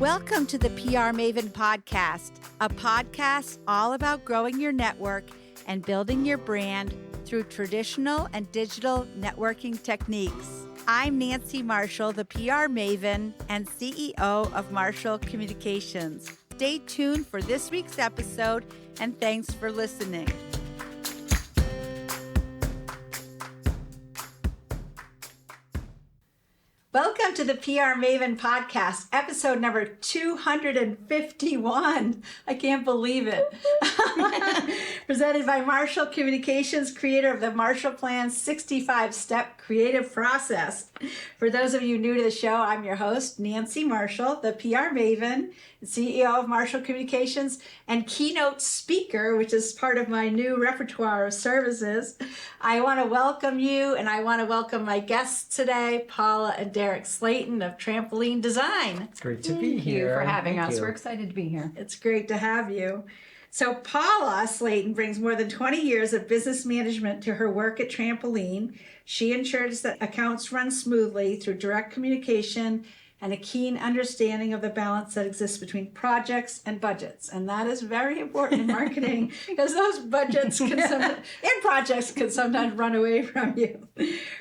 Welcome to the PR Maven Podcast, a podcast all about growing your network and building your brand through traditional and digital networking techniques. I'm Nancy Marshall, the PR Maven and CEO of Marshall Communications. Stay tuned for this week's episode, and thanks for listening. Welcome to the PR Maven Podcast, episode number 251. I can't believe it. Presented by Marshall Communications, creator of the Marshall Plan 65-step creative process. For those of you new to the show, I'm your host, Nancy Marshall, the PR Maven, CEO of Marshall Communications, and keynote speaker, which is part of my new repertoire of services. I want to welcome you, and I want to welcome my guests today, Paula and Derek Slayton of Trampoline Design. It's great to be here. Thank you for having us. You. We're excited to be here. It's great to have you. So Paula Slayton brings more than 20 years of business management to her work at Trampoline. She ensures that accounts run smoothly through direct communication and a keen understanding of the balance that exists between projects and budgets. And that is very important in marketing because those budgets can and projects can sometimes run away from you.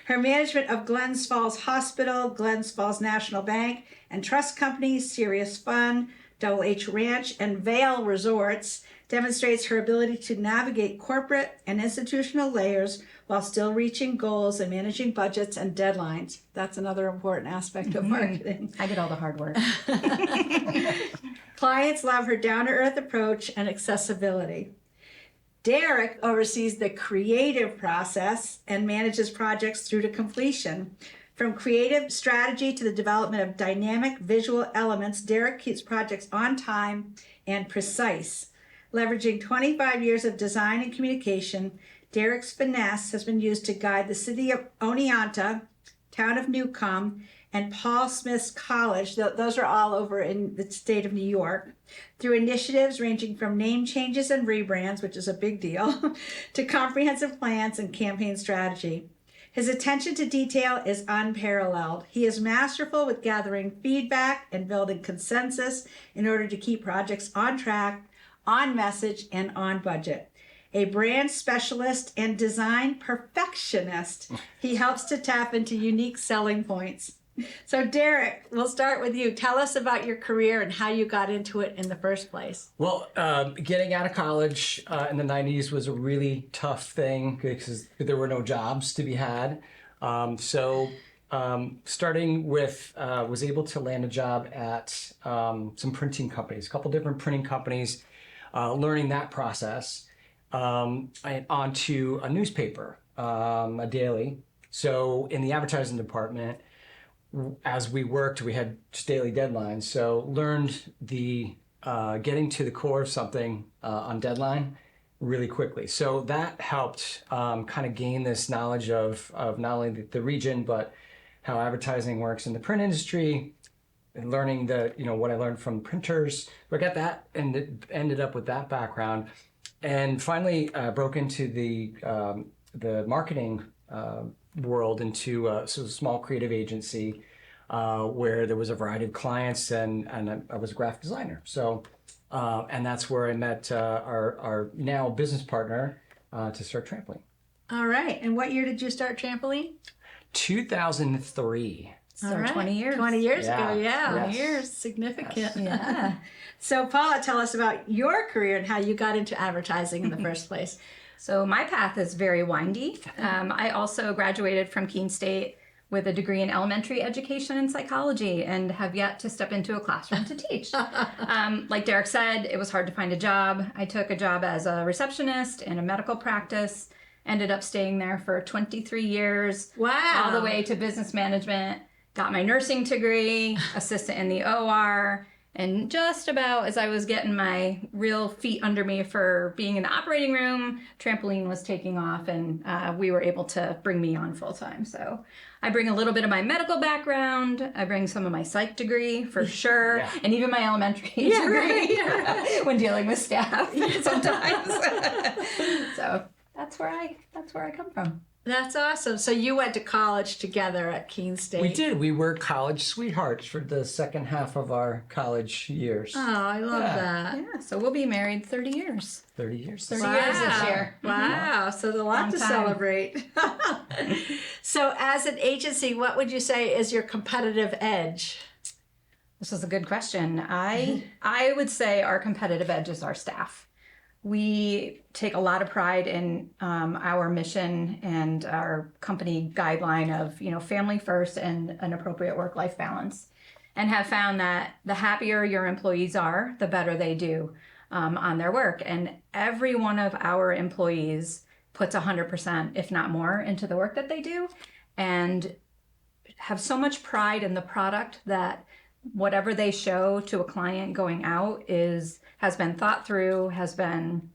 Her management of Glens Falls Hospital, Glens Falls National Bank, and Trust Company, Serious Fun, Double H Ranch, and Vail Resorts demonstrates her ability to navigate corporate and institutional layers while still reaching goals and managing budgets and deadlines. That's another important aspect of marketing. I did all the hard work. Clients love her down-to-earth approach and accessibility. Derek oversees the creative process and manages projects through to completion. From creative strategy to the development of dynamic visual elements, Derek keeps projects on time and precise. Leveraging 25 years of design and communication, Derek's finesse has been used to guide the city of Oneonta, town of Newcomb, and Paul Smith's College, those are all over in the state of New York, through initiatives ranging from name changes and rebrands, which is a big deal, to comprehensive plans and campaign strategy. His attention to detail is unparalleled. He is masterful with gathering feedback and building consensus in order to keep projects on track, on message, and on budget. A brand specialist and design perfectionist, he helps to tap into unique selling points. So Derek, we'll start with you. Tell us about your career and how you got into it in the first place. Well, getting out of college in the 90s was a really tough thing because there were no jobs to be had. Starting with, was able to land a job at some printing companies, a couple different printing companies, learning that process, onto a newspaper, a daily. So in the advertising department, as we worked, we had just daily deadlines. So learned the getting to the core of something on deadline really quickly. So that helped kind of gain this knowledge of not only the region, but how advertising works in the print industry, and learning what I learned from printers. So I got that and it ended up with that background. And finally broke into the marketing world into a small creative agency where there was a variety of clients and I was a graphic designer. So, and that's where I met our now business partner to start Trampoline. All right. And what year did you start Trampoline? 2003. So All right. 20 years. 20 years ago, yeah. 20 years. Significant. Yes. Yeah. So Paula, tell us about your career and how you got into advertising in the first place. So my path is very windy. I also graduated from Keene State with a degree in elementary education and psychology and have yet to step into a classroom to teach. Like Derek said, it was hard to find a job. I took a job as a receptionist in a medical practice, ended up staying there for 23 years. Wow. All the way to business management, got my nursing degree, assistant in the OR, and just about as I was getting my real feet under me for being in the operating room, Trampoline was taking off and we were able to bring me on full time. So I bring a little bit of my medical background. I bring some of my psych degree for sure. Yeah. And even my elementary degree when dealing with staff sometimes. So that's where I come from. That's awesome. So you went to college together at Keene State. We did. We were college sweethearts for the second half of our college years. Oh, I love Yeah. that. Yeah, so we'll be married 30 years. 30 years. 30 years this year. Wow. So there's a lot Long to time. celebrate. So as an agency, what would you say is your competitive edge? This is a good question. I would say our competitive edge is our staff. We take a lot of pride in our mission and our company guideline of, family first and an appropriate work-life balance, and have found that the happier your employees are, the better they do on their work. And every one of our employees puts 100%, if not more, into the work that they do, and have so much pride in the product that whatever they show to a client going out has been thought through, has been,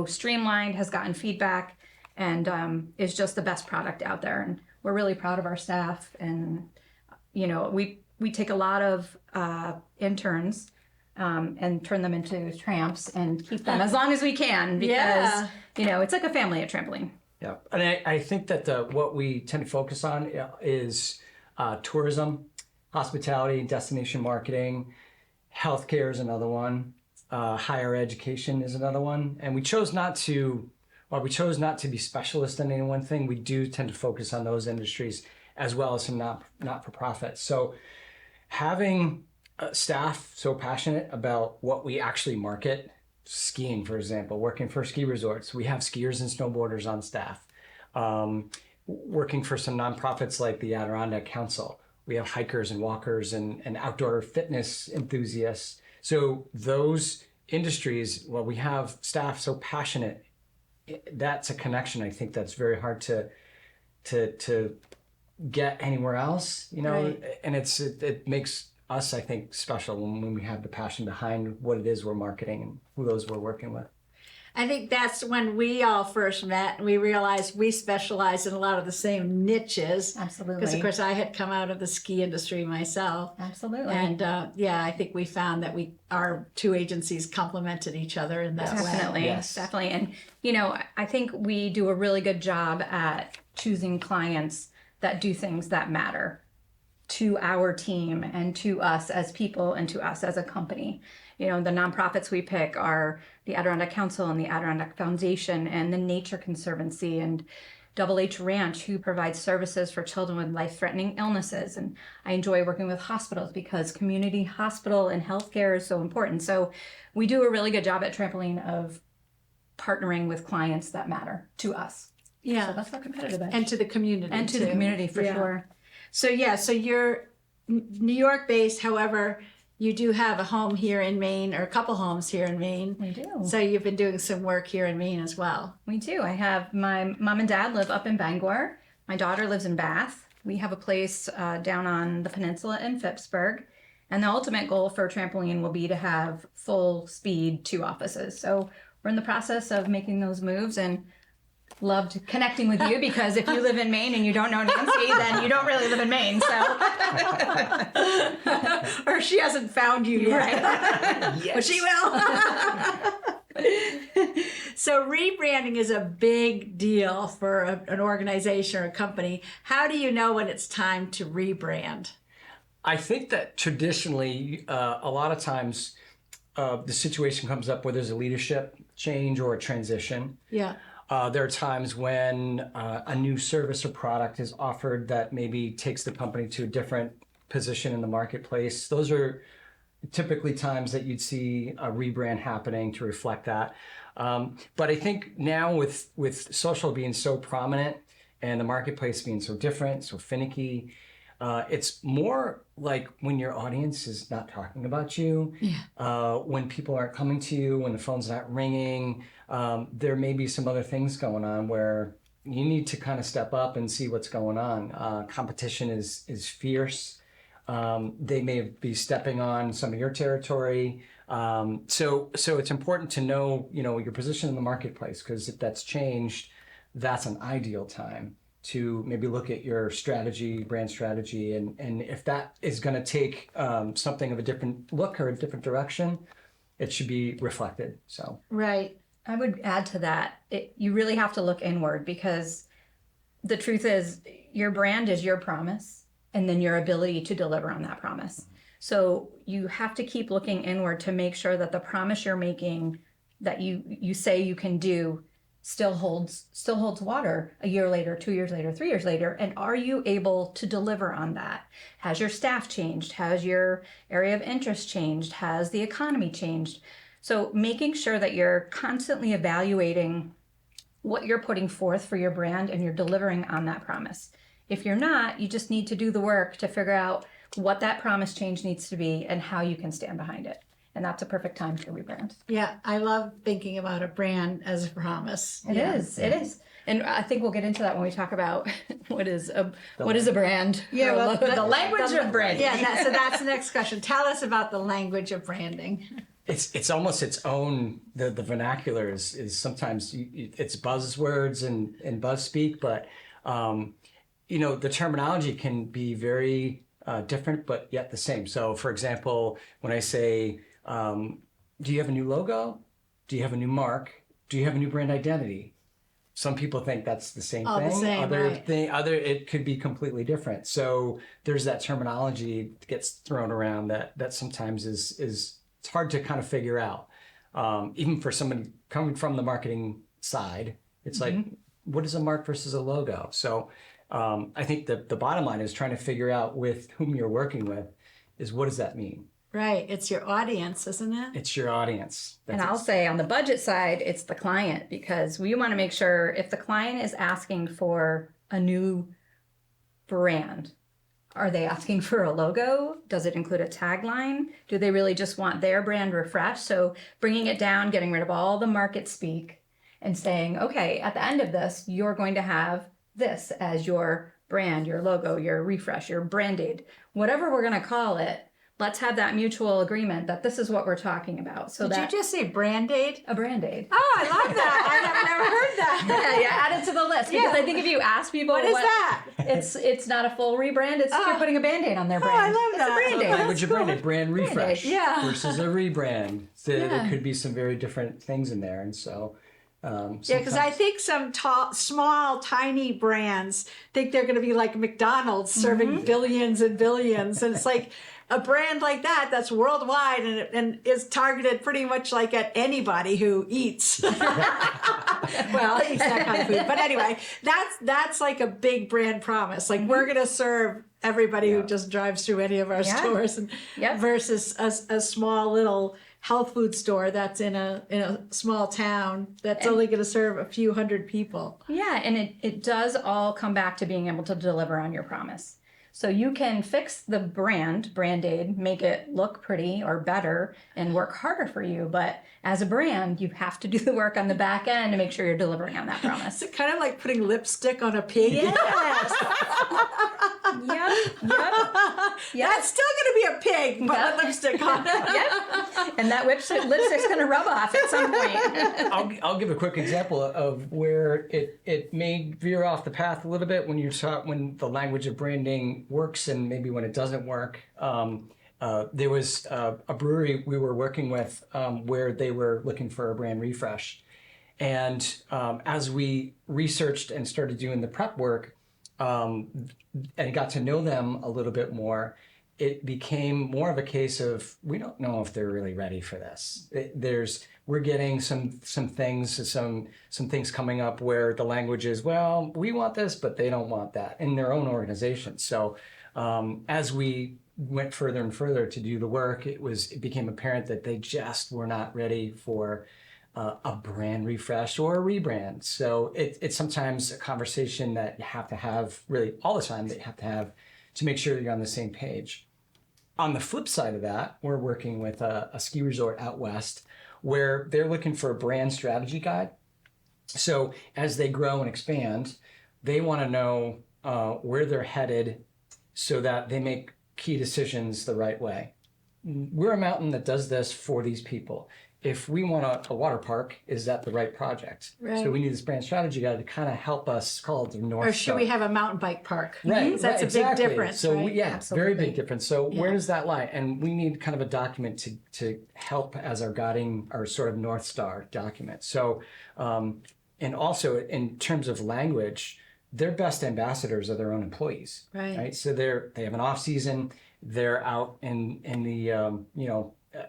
streamlined, has gotten feedback, and is just the best product out there. And we're really proud of our staff. And, we take a lot of interns and turn them into tramps and keep them as long as we can because, it's like a family at Trampoline. Yeah. And I think that what we tend to focus on is tourism, hospitality, destination marketing, healthcare is another one. Higher education is another one. And we chose not to be specialists in any one thing. We do tend to focus on those industries as well as some not-for-profits. So having staff so passionate about what we actually market, skiing, for example, working for ski resorts, we have skiers and snowboarders on staff. Working for some nonprofits like the Adirondack Council, we have hikers and walkers and outdoor fitness enthusiasts. So those industries, we have staff so passionate, that's a connection I think that's very hard to get anywhere else, Right. And it makes us, I think, special when we have the passion behind what it is we're marketing and who those we're working with. I think that's when we all first met and we realized we specialize in a lot of the same niches. Absolutely. Because, of course, I had come out of the ski industry myself. Absolutely. And I think we found that our two agencies complemented each other in that way. Definitely. Yes. Definitely. And, I think we do a really good job at choosing clients that do things that matter to our team and to us as people and to us as a company. The nonprofits we pick are the Adirondack Council and the Adirondack Foundation and the Nature Conservancy and Double H Ranch, who provides services for children with life-threatening illnesses. And I enjoy working with hospitals because community hospital and healthcare is so important. So we do a really good job at Trampoline of partnering with clients that matter to us. Yeah. So that's our competitive edge. And to the community. And to the too. community, for Yeah. sure. So you're New York based, however, you do have a home here in Maine, or a couple homes here in Maine. We do. So you've been doing some work here in Maine as well. We do. I have my mom and dad live up in Bangor. My daughter lives in Bath. We have a place down on the peninsula in Phippsburg. And the ultimate goal for Trampoline will be to have full speed 2 offices. So we're in the process of making those moves and loved connecting with you because if you live in Maine and you don't know Nancy, then you don't really live in Maine. So, Or she hasn't found you yet. right. But she will. So rebranding is a big deal for an organization or a company. How do you know when it's time to rebrand? I think that traditionally, a lot of times, the situation comes up where there's a leadership change or a transition. Yeah. There are times when a new service or product is offered that maybe takes the company to a different position in the marketplace. Those are typically times that you'd see a rebrand happening to reflect that. But I think now with social being so prominent and the marketplace being so different, so finicky, it's more like when your audience is not talking about you, when people aren't coming to you, when the phone's not ringing, there may be some other things going on where you need to kind of step up and see what's going on. Competition is fierce. They may be stepping on some of your territory. So it's important to know, your position in the marketplace, because if that's changed, that's an ideal time to maybe look at your strategy, brand strategy, and if that is going to take something of a different look or a different direction, it should be reflected. So Right. I would add to that, you really have to look inward because the truth is your brand is your promise and then your ability to deliver on that promise. So you have to keep looking inward to make sure that the promise you're making that you say you can do still holds water a year later, 2 years later, 3 years later. And are you able to deliver on that? Has your staff changed? Has your area of interest changed? Has the economy changed? So making sure that you're constantly evaluating what you're putting forth for your brand and you're delivering on that promise. If you're not, you just need to do the work to figure out what that promise change needs to be and how you can stand behind it. And that's a perfect time to rebrand. Yeah, I love thinking about a brand as a promise. It is. And I think we'll get into that when we talk about what is a brand. Yeah, well, the language of branding. Yeah, so that's the next question. Tell us about the language of branding. It's almost its own. The vernacular is sometimes it's buzzwords and buzz speak, but the terminology can be very different, but yet the same. So, for example, when I say, "Do you have a new logo? Do you have a new mark? Do you have a new brand identity?" Some people think that's the same All thing. the same, right. It could be completely different. So there's that terminology that gets thrown around that sometimes is it's hard to kind of figure out. Even for somebody coming from the marketing side, it's like, what is a mark versus a logo? So I think the bottom line is trying to figure out with whom you're working with is what does that mean? Right. It's your audience, isn't it? It's your audience. And I'll say on the budget side, it's the client, because we want to make sure if the client is asking for a new brand, are they asking for a logo? Does it include a tagline? Do they really just want their brand refreshed? So bringing it down, getting rid of all the market speak and saying, okay, at the end of this, you're going to have this as your brand, your logo, your refresh, your brand aid, whatever we're going to call it. Let's have that mutual agreement that this is what we're talking about. So Did you just say brand aid? a brand aid. Oh, I love that. I have never heard that. Yeah, add it to the list, because I think if you ask people What is that? it's not a full rebrand. It's you're putting a Band-Aid on their brand. I love that. It's a Band-Aid. Language of branding, brand refresh Yeah. versus a rebrand. So there could be some very different things in there, and so. Yeah, because I think some small, tiny brands think they're going to be like McDonald's serving billions and billions. And it's like a brand like that's worldwide and is targeted pretty much like at anybody who eats. Well, eats that kind of food. But anyway, that's like a big brand promise. Like we're going to serve everybody who just drives through any of our stores and versus a small little health food store that's in a small town that's only going to serve a few hundred people. Yeah, and it does all come back to being able to deliver on your promise. So you can fix the brand aid, make it look pretty or better and work harder for you. But as a brand, you have to do the work on the back end to make sure you're delivering on that promise. It's kind of like putting lipstick on a pig. Yes. Yep. That's still going to be a pig, but with lipstick on it. Yep. And that lipstick's going to rub off at some point. I'll give a quick example of where it may veer off the path a little bit when the language of branding works and maybe when it doesn't work. There was a brewery we were working with where they were looking for a brand refresh. And as we researched and started doing the prep work and got to know them a little bit more, it became more of a case of we don't know if they're really ready for this. We're getting some things coming up where the language is, well, we want this, but they don't want that in their own organization. So as we went further and further to do the work, it became apparent that they just were not ready for a brand refresh or a rebrand. So it's sometimes a conversation that you have to have really all the time that you have to have to make sure you're on the same page. On the flip side of that, we're working with a ski resort out west where they're looking for a brand strategy guide. So as they grow and expand, they want to know where they're headed so that they make key decisions the right way. We're a mountain that does this for these people. If we want a water park, is that the right project? Right. So we need this brand strategy guide to kind of help us call it the North Or should Star. we have a mountain bike park? Right, That's a exactly. big difference. So right? very big difference. So where does that lie? And we need kind of a document to help as our guiding, our sort of North Star document. So, and also in terms of language, their best ambassadors are their own employees, right? So they have an off season, they're out in the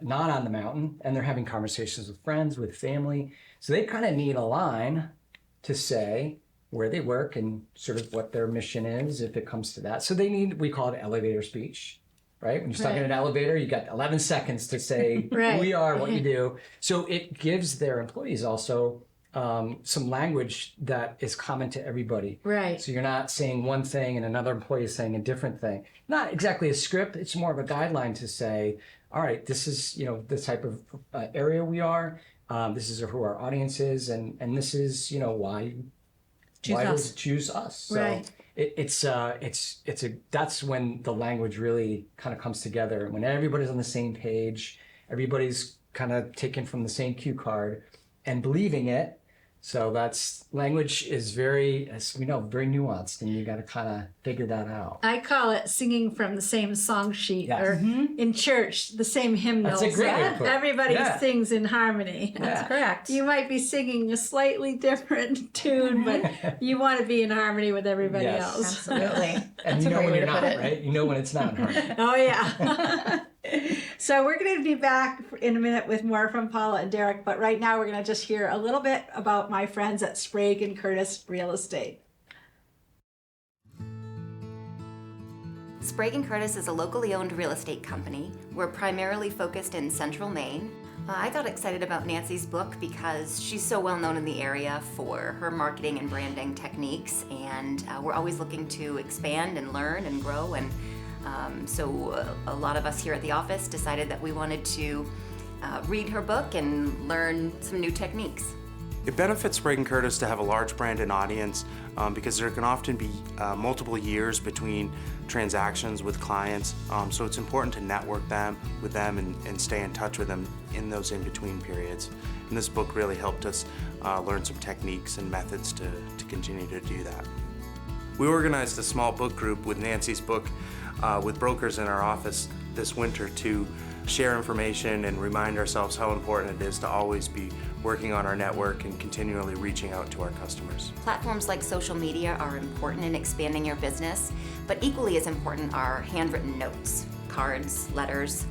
not on the mountain, and they're having conversations with friends, with family. So they kind of need a line to say where they work and sort of what their mission is if it comes to that. So they need, we call it elevator speech, right? When you're stuck in an elevator, you got 11 seconds to say who you are, what you do. So it gives their employees also some language that is common to everybody. Right. So you're not saying one thing and another employee is saying a different thing. Not exactly a script. It's more of a guideline to say, all right, this is, the type of area we are. This is who our audience is, and this is, why choose us. So that's when the language really kind of comes together. When everybody's on the same page, everybody's kind of taken from the same cue card and believing it. So language is very, as we know, very nuanced, and you got to kind of figure that out. I call it singing from the same song sheet, or in church, the same hymnals. That's a great way to put it. Everybody sings in harmony. That's correct. You might be singing a slightly different tune, but you want to be in harmony with everybody else. Absolutely. And you know when you're not, right? You know when it's not in harmony. Oh, yeah. So we're going to be back in a minute with more from Paula and Derek, but right now we're going to just hear a little bit about my friends at Sprague and Curtis Real Estate. Sprague and Curtis is a locally owned real estate company. We're primarily focused in central Maine. I got excited about Nancy's book because she's so well known in the area for her marketing and branding techniques, and we're always looking to expand and learn and grow, and so a lot of us here at the office decided that we wanted to read her book and learn some new techniques. It benefits Sprague and Curtis to have a large brand and audience because there can often be multiple years between transactions with clients, so it's important to network with them and stay in touch with them in those in-between periods. And this book really helped us learn some techniques and methods to continue to do that. We organized a small book group with Nancy's book with brokers in our office this winter to share information and remind ourselves how important it is to always be working on our network and continually reaching out to our customers. Platforms like social media are important in expanding your business, but equally as important are handwritten notes, cards, letters.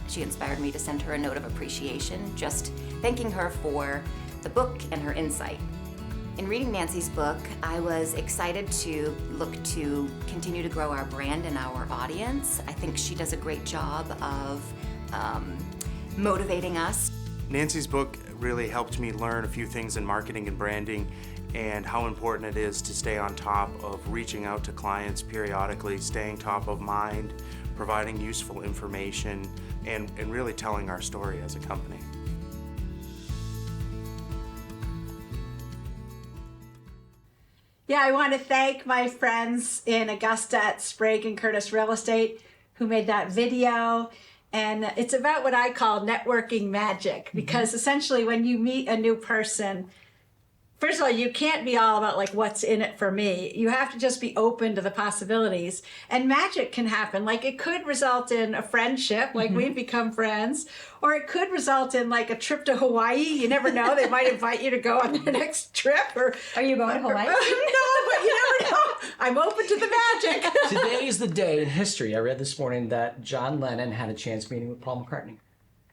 She inspired me to send her a note of appreciation, just thanking her for the book and her insight. In reading Nancy's book, I was excited to look to continue to grow our brand and our audience. I think she does a great job of motivating us. Nancy's book really helped me learn a few things in marketing and branding and how important it is to stay on top of reaching out to clients periodically, staying top of mind, providing useful information, and really telling our story as a company. Yeah, I want to thank my friends in Augusta at Sprague and Curtis Real Estate who made that video. And it's about what I call networking magic, because essentially when you meet a new person, first of all, you can't be all about like what's in it for me. You have to just be open to the possibilities, and magic can happen. Like it could result in a friendship, like we've become friends, or it could result in like a trip to Hawaii. You never know. They might invite you to go on the next trip. Or Are you going to Hawaii? No, but you never know. I'm open to the magic. Today is the day in history. I read this morning that John Lennon had a chance meeting with Paul McCartney.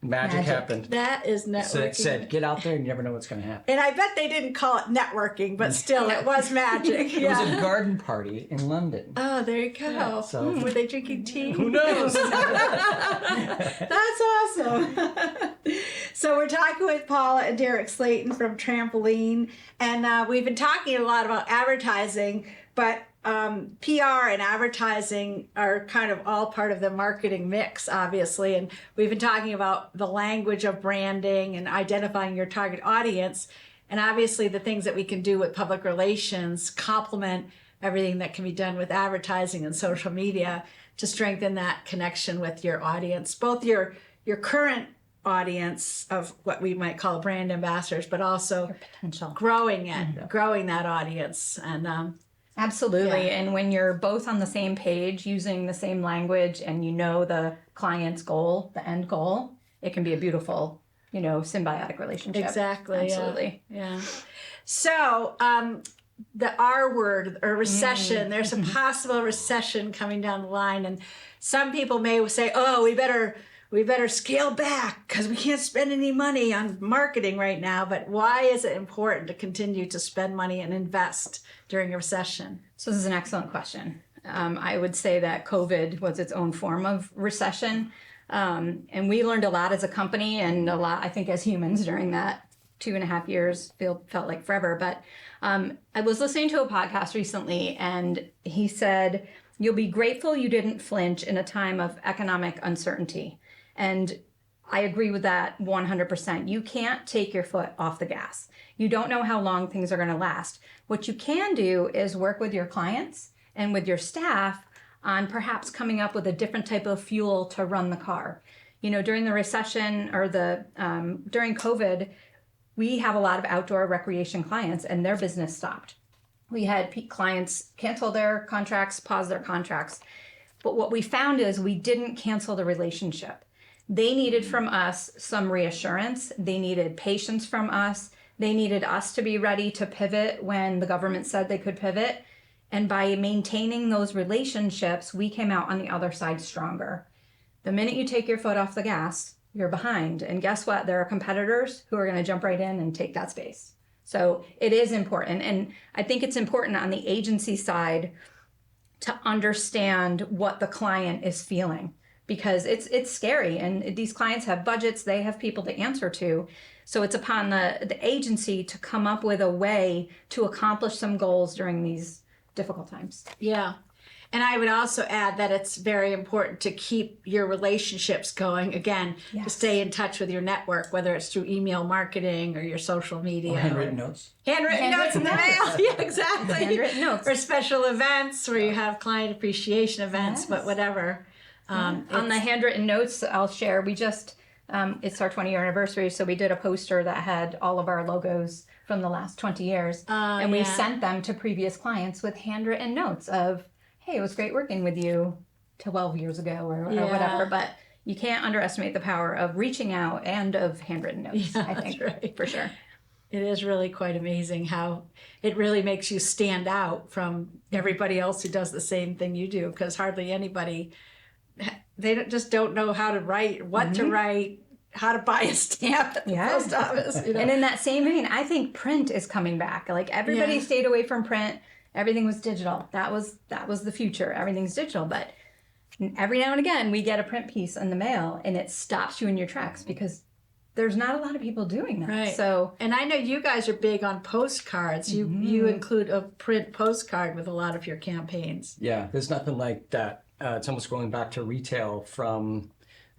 Magic happened. That is networking. So it said, get out there and you never know what's going to happen. And I bet they didn't call it networking, but still, it was magic. It was a garden party in London. Oh, there you go. Yeah, so- Were they drinking tea? Who knows? That's awesome. So we're talking with Paula and Derek Slayton from Trampoline, and we've been talking a lot about advertising, but PR and advertising are kind of all part of the marketing mix, obviously. And we've been talking about the language of branding and identifying your target audience. And obviously the things that we can do with public relations complement everything that can be done with advertising and social media to strengthen that connection with your audience, both your current audience of what we might call brand ambassadors, but also Potential. growing it, growing that audience. And Absolutely. Yeah. And when you're both on the same page, using the same language, and you know the client's goal, the end goal, it can be a beautiful, symbiotic relationship. Exactly. Absolutely. Yeah. So the R word or recession. There's a possible recession coming down the line, and some people may say, "Oh, we better scale back because we can't spend any money on marketing right now." But why is it important to continue to spend money and invest during a recession? So this is an excellent question. I would say that COVID was its own form of recession. And we learned a lot as a company and a lot, I think, as humans during that 2.5 years. Felt like forever. But I was listening to a podcast recently, and he said, "You'll be grateful you didn't flinch in a time of economic uncertainty." And I agree with that 100%. You can't take your foot off the gas. You don't know how long things are going to last. What you can do is work with your clients and with your staff on perhaps coming up with a different type of fuel to run the car. You know, during the recession or during COVID, we have a lot of outdoor recreation clients and their business stopped. We had clients cancel their contracts, pause their contracts. But what we found is we didn't cancel the relationship. They needed from us some reassurance. They needed patience from us. They needed us to be ready to pivot when the government said they could pivot. And by maintaining those relationships, we came out on the other side stronger. The minute you take your foot off the gas, you're behind. And guess what? There are competitors who are going to jump right in and take that space. So it is important. And I think it's important on the agency side to understand what the client is feeling, because it's scary. And these clients have budgets, they have people to answer to. So it's upon the agency to come up with a way to accomplish some goals during these difficult times. Yeah. And I would also add that it's very important to keep your relationships going. Again, to stay in touch with your network, whether it's through email marketing or your social media. Or handwritten notes. Handwritten notes in the mail. Yeah, exactly. Handwritten notes. Or special events where you have client appreciation events, but whatever. On the handwritten notes, I'll share, we just, it's our 20-year anniversary, so we did a poster that had all of our logos from the last 20 years. And we sent them to previous clients with handwritten notes of, "Hey, it was great working with you 12 years ago or whatever." But you can't underestimate the power of reaching out and of handwritten notes, I think, for sure. It is really quite amazing how it really makes you stand out from everybody else who does the same thing you do, because hardly anybody, they don't know how to write, what to write, how to buy a stamp at the post office. You know? And in that same vein, I think print is coming back. Like everybody stayed away from print. Everything was digital. That was the future. Everything's digital. But every now and again, we get a print piece in the mail and it stops you in your tracks because there's not a lot of people doing that. Right. So, and I know you guys are big on postcards. You include a print postcard with a lot of your campaigns. Yeah, there's nothing like that. It's almost going back to retail from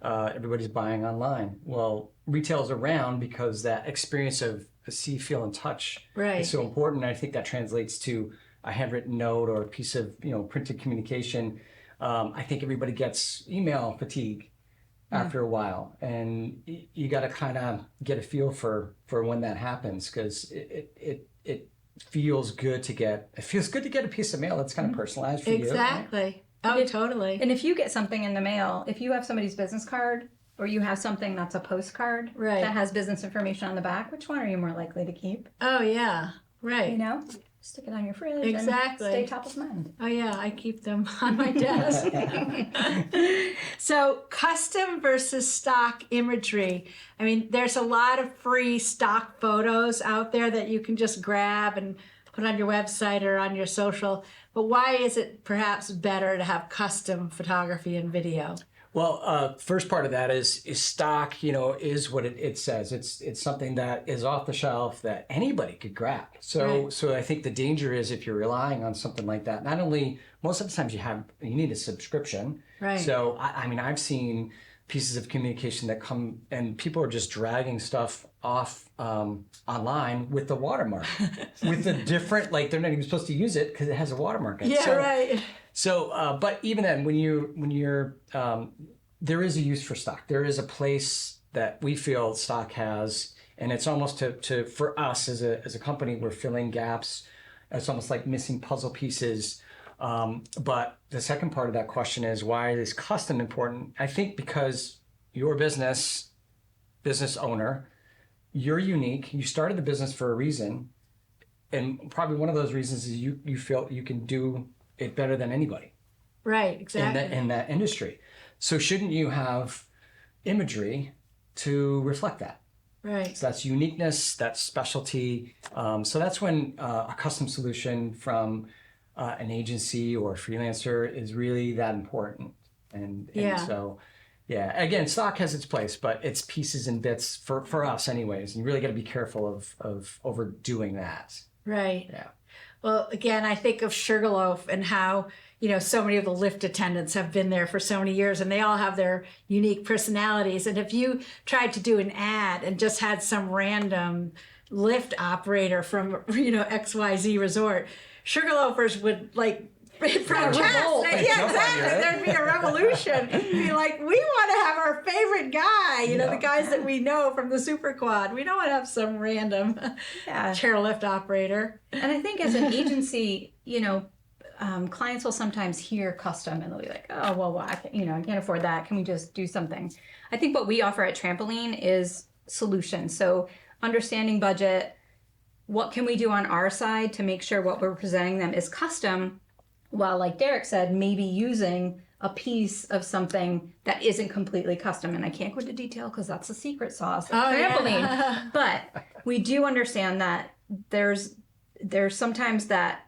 everybody's buying online. Well, retail's around because that experience of see, feel, and touch is so important. And I think that translates to a handwritten note or a piece of printed communication. I think everybody gets email fatigue after a while, and you got to kind of get a feel for when that happens, because it feels good to get a piece of mail that's kind of personalized for you. Exactly. Oh, totally. And if you get something in the mail, if you have somebody's business card or you have something that's a postcard that has business information on the back, which one are you more likely to keep? Oh, yeah. Right. Stick it on your fridge exactly. and stay top of mind. Oh, yeah. I keep them on my desk. So custom versus stock imagery. I mean, there's a lot of free stock photos out there that you can just grab and put on your website or on your social. But why is it perhaps better to have custom photography and video? Well, first part of that is stock, is what it says. It's something that is off the shelf that anybody could grab. So I think the danger is if you're relying on something like that, not only, most of the times you need a subscription. Right. So, I mean, I've seen pieces of communication that come and people are just dragging stuff off online with the watermark, with a different, like they're not even supposed to use it because it has a watermark. Yeah, right. So, but even then, when you're, there is a use for stock. There is a place that we feel stock has, and it's almost for us as a company, we're filling gaps. It's almost like missing puzzle pieces. But the second part of that question is, why is custom important? I think because your business owner, you're unique. You started the business for a reason. and probably one of those reasons is you feel you can do it better than anybody Right, exactly. in that industry. So shouldn't you have imagery to reflect that? Right. So that's uniqueness, that's specialty. So that's when a custom solution from an agency or a freelancer is really that important. And so, yeah, again, stock has its place, but it's pieces and bits for us anyways. And you really got to be careful of overdoing that. Right. Yeah. Well, again, I think of Sugarloaf and how, so many of the lift attendants have been there for so many years and they all have their unique personalities. And if you tried to do an ad and just had some random lift operator from, XYZ resort, Sugarloafers would protest. revolt. Yeah, exactly. There'd be a revolution. Be like, we want to have our favorite guy, the guys that we know from the Super Quad. We don't want to have some random chairlift operator. And I think as an agency, clients will sometimes hear custom and they'll be like, oh, well, I can't afford that. Can we just do something? I think what we offer at Trampoline is solutions. So understanding budget, what can we do on our side to make sure what we're presenting them is custom, while, like Derek said, maybe using a piece of something that isn't completely custom. And I can't go into detail because that's a secret sauce at Trampoline. Yeah. But we do understand that there's sometimes that,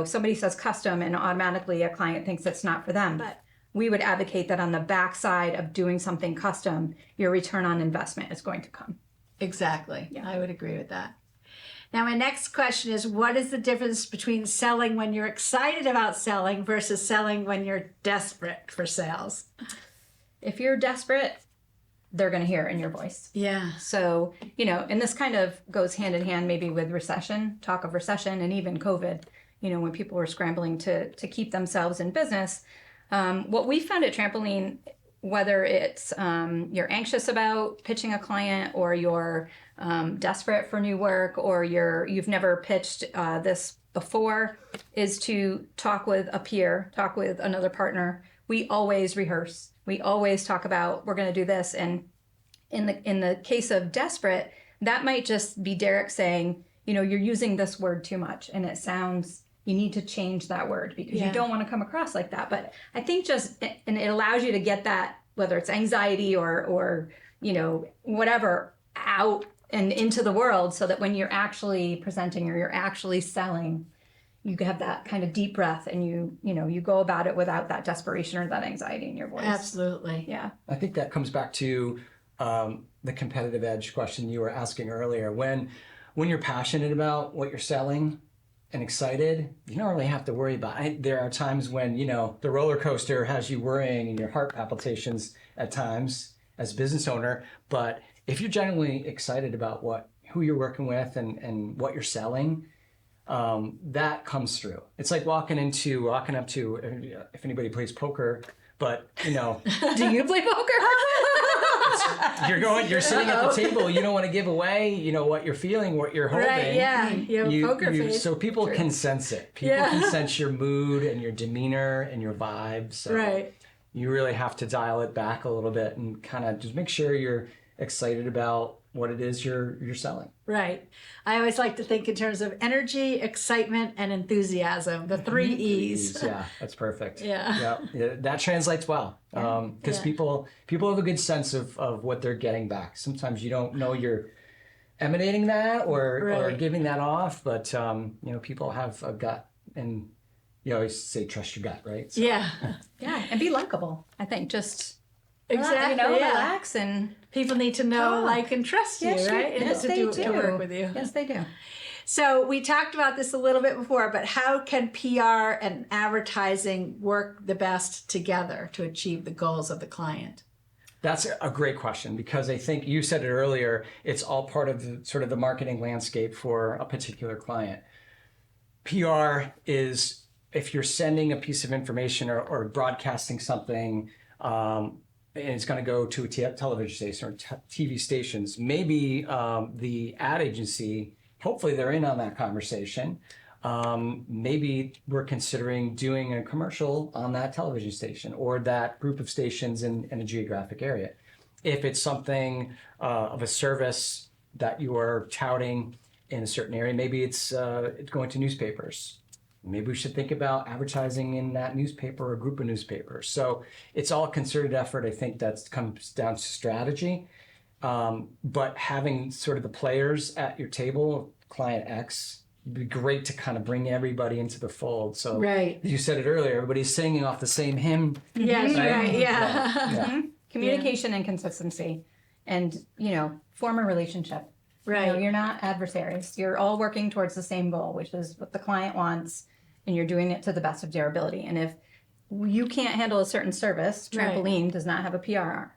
somebody says custom and automatically a client thinks it's not for them. But we would advocate that on the backside of doing something custom, your return on investment is going to come. Exactly. Yeah. I would agree with that. Now, my next question is, what is the difference between selling when you're excited about selling versus selling when you're desperate for sales? If you're desperate, they're going to hear it in your voice. Yeah. So, and this kind of goes hand in hand maybe with recession, talk of recession, and even COVID, when people were scrambling to keep themselves in business. What we found at Trampoline, whether it's you're anxious about pitching a client or you're desperate for new work or you've never pitched this before, is to talk with a peer, talk with another partner. We always rehearse. We always talk about, we're going to do this. And in the case of desperate, that might just be Derek saying, you're using this word too much and it sounds, you need to change that word because you don't want to come across like that. But I think and it allows you to get that, whether it's anxiety or whatever, out and into the world, so that when you're actually presenting or you're actually selling, you have that kind of deep breath and you go about it without that desperation or that anxiety in your voice. Absolutely. Yeah. I think that comes back to the competitive edge question you were asking earlier. When you're passionate about what you're selling and excited, you don't really have to worry about it. There are times when, the roller coaster has you worrying and your heart palpitations at times as a business owner. But if you're genuinely excited about who you're working with and what you're selling, that comes through. It's like walking up to, if anybody plays poker, but Do you play poker? you're sitting at the table, you don't want to give away, what you're feeling, what you're holding. Right, yeah. You have a poker face. So people can sense it. People can sense your mood and your demeanor and your vibe. So Right. you really have to dial it back a little bit and kind of just make sure you're excited about what it is you're selling. Right. I always like to think in terms of energy, excitement, and enthusiasm, the 3 E's. Yeah, that's perfect. Yeah. Yeah, that translates well because people have a good sense of what they're getting back. Sometimes you don't know you're emanating that or giving that off, but people have a gut, and you always say trust your gut, right? So, Yeah. Yeah, and be likable. I think just Exactly. relax and People need to know, like, and trust you, right? And Yes, they do. to work with you. Yes, they do. So we talked about this a little bit before, but how can PR and advertising work the best together to achieve the goals of the client? That's a great question, because I think you said it earlier, it's all part of the marketing landscape for a particular client. PR is if you're sending a piece of information or broadcasting something, and it's going to go to a television station or TV stations, maybe the ad agency, hopefully they're in on that conversation. Maybe we're considering doing a commercial on that television station or that group of stations in a geographic area. If it's something of a service that you are touting, in a certain area. Maybe it's going to newspapers. Maybe we should think about advertising in that newspaper or group of newspapers. So it's all a concerted effort. I think that comes down to strategy. But having sort of the players at your table, client X, it'd be great to kind of bring everybody into the fold. So Right. you said it earlier, everybody's singing off the same hymn. Yes, Right? right. Yeah. Yeah. Communication and consistency, and form a relationship. Right. You're not adversaries. You're all working towards the same goal, which is what the client wants, and you're doing it to the best of your ability. And if you can't handle a certain service, Right. Trampoline does not have a PR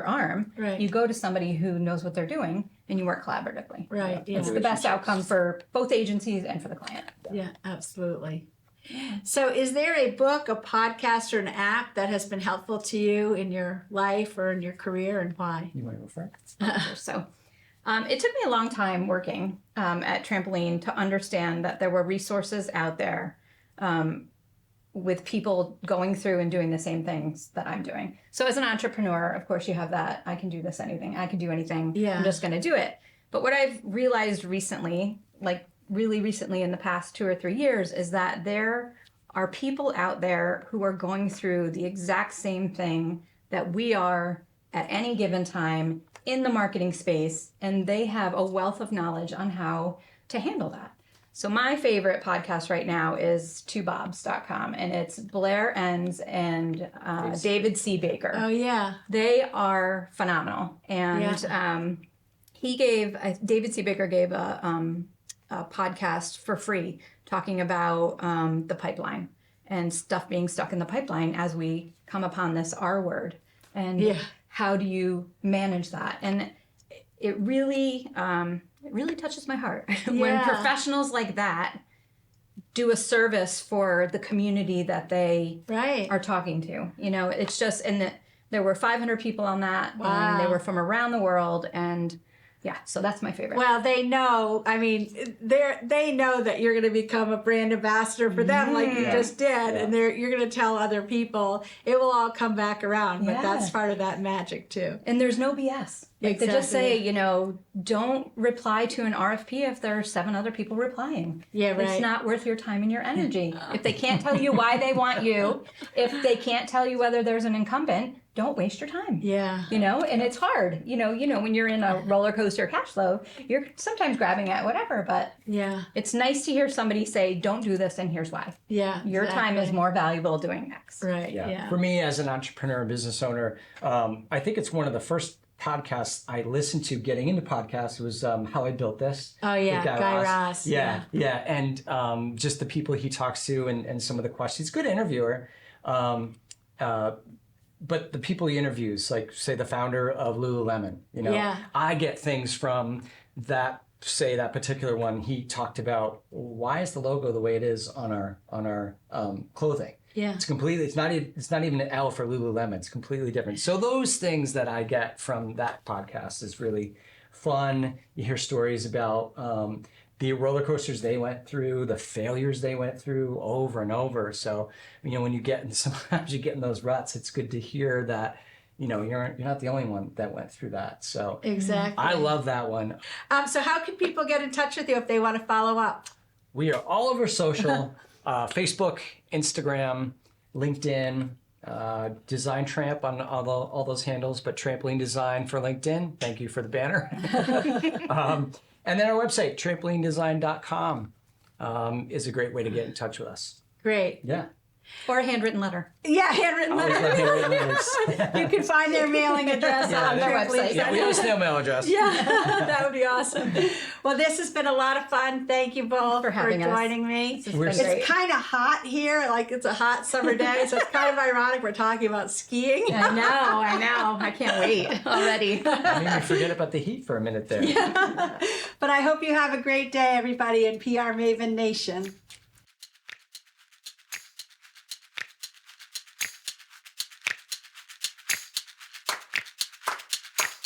arm. Right. You go to somebody who knows what they're doing, and you work collaboratively. Right. Yeah. It's the best outcome for both agencies and for the client. Yeah, absolutely. So is there a book, a podcast, or an app that has been helpful to you in your life or in your career, and why? You want to go first? So it took me a long time working at Trampoline to understand that there were resources out there with people going through and doing the same things that I'm doing. So as an entrepreneur, of course, you have that, I can do this anything. I can do anything. Yeah. I'm just going to do it. But what I've realized recently, like really recently in the past 2 or 3 years, is that there are people out there who are going through the exact same thing that we are at any given time in the marketing space, and they have a wealth of knowledge on how to handle that. So my favorite podcast right now is twobobs.com, and it's Blair Enns and David C. Baker. Oh, yeah. They are phenomenal. And David C. Baker gave a podcast for free talking about the pipeline and stuff being stuck in the pipeline as we come upon this R word. And how do you manage that? And it really touches my heart when professionals like that do a service for the community that they are talking to. It's just, and there were 500 people on that. Wow. And they were from around the world, and so that's my favorite. Well, they know, they know that you're going to become a brand ambassador for them like you just did. And you're going to tell other people. It will all come back around, but that's part of that magic too. And there's no BS. Like they just say, don't reply to an RFP if there are 7 other people replying. Yeah, right. It's not worth your time and your energy. If they can't tell you why they want you, if they can't tell you whether there's an incumbent, don't waste your time. Yeah. And it's hard. When you're in a roller coaster cash flow, you're sometimes grabbing at whatever, but it's nice to hear somebody say, don't do this and here's why. Yeah. Your time is more valuable doing X. Right. Yeah. For me as an entrepreneur and business owner, I think it's one of the first podcasts I listened to getting into podcasts was How I Built This. Oh, yeah. with Guy Raz. Yeah. And just the people he talks to and some of the questions. He's a good interviewer. But the people he interviews, like say the founder of Lululemon, I get things from that. Say that particular one, he talked about why is the logo the way it is on our clothing. Yeah. It's not even an L for Lululemon. It's completely different. So those things that I get from that podcast is really fun. You hear stories about the roller coasters they went through, the failures they went through over and over. So, when you get in, sometimes you get in those ruts, it's good to hear that, you're not the only one that went through that. So exactly. I love that one. So how can people get in touch with you if they want to follow up? We are all over social, Facebook, Instagram, LinkedIn, Design Tramp on all those handles, but Trampoline Design for LinkedIn. Thank you for the banner. And then our website, trampolinedesign.com, is a great way to get in touch with us. Great. Yeah. Or a handwritten letter. Yeah, handwritten Always love letter. handwritten letters. You can find their mailing address on their Trampoline. website. Yeah, we have a snail mail address. Yeah, that would be awesome. Well, this has been a lot of fun. Thank you both For having us. joining me. This has been great. It's kind of hot here, like it's a hot summer day, so it's kind of ironic we're talking about skiing. I know. I can't wait already. I made me forget about the heat for a minute there. But I hope you have a great day, everybody in PR Maven Nation.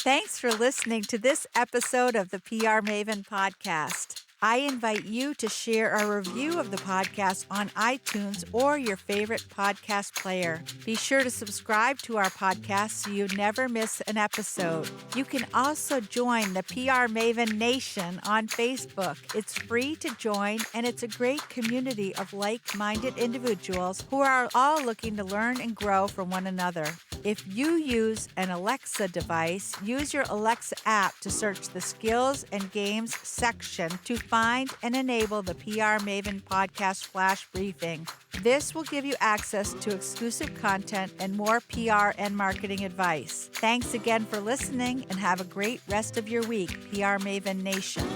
Thanks for listening to this episode of the PR Maven podcast. I invite you to share a review of the podcast on iTunes or your favorite podcast player. Be sure to subscribe to our podcast so you never miss an episode. You can also join the PR Maven Nation on Facebook. It's free to join, and it's a great community of like-minded individuals who are all looking to learn and grow from one another. If you use an Alexa device, use your Alexa app to search the skills and games section to find and enable the PR Maven podcast flash briefing. This will give you access to exclusive content and more PR and marketing advice. Thanks again for listening, and have a great rest of your week, PR Maven Nation.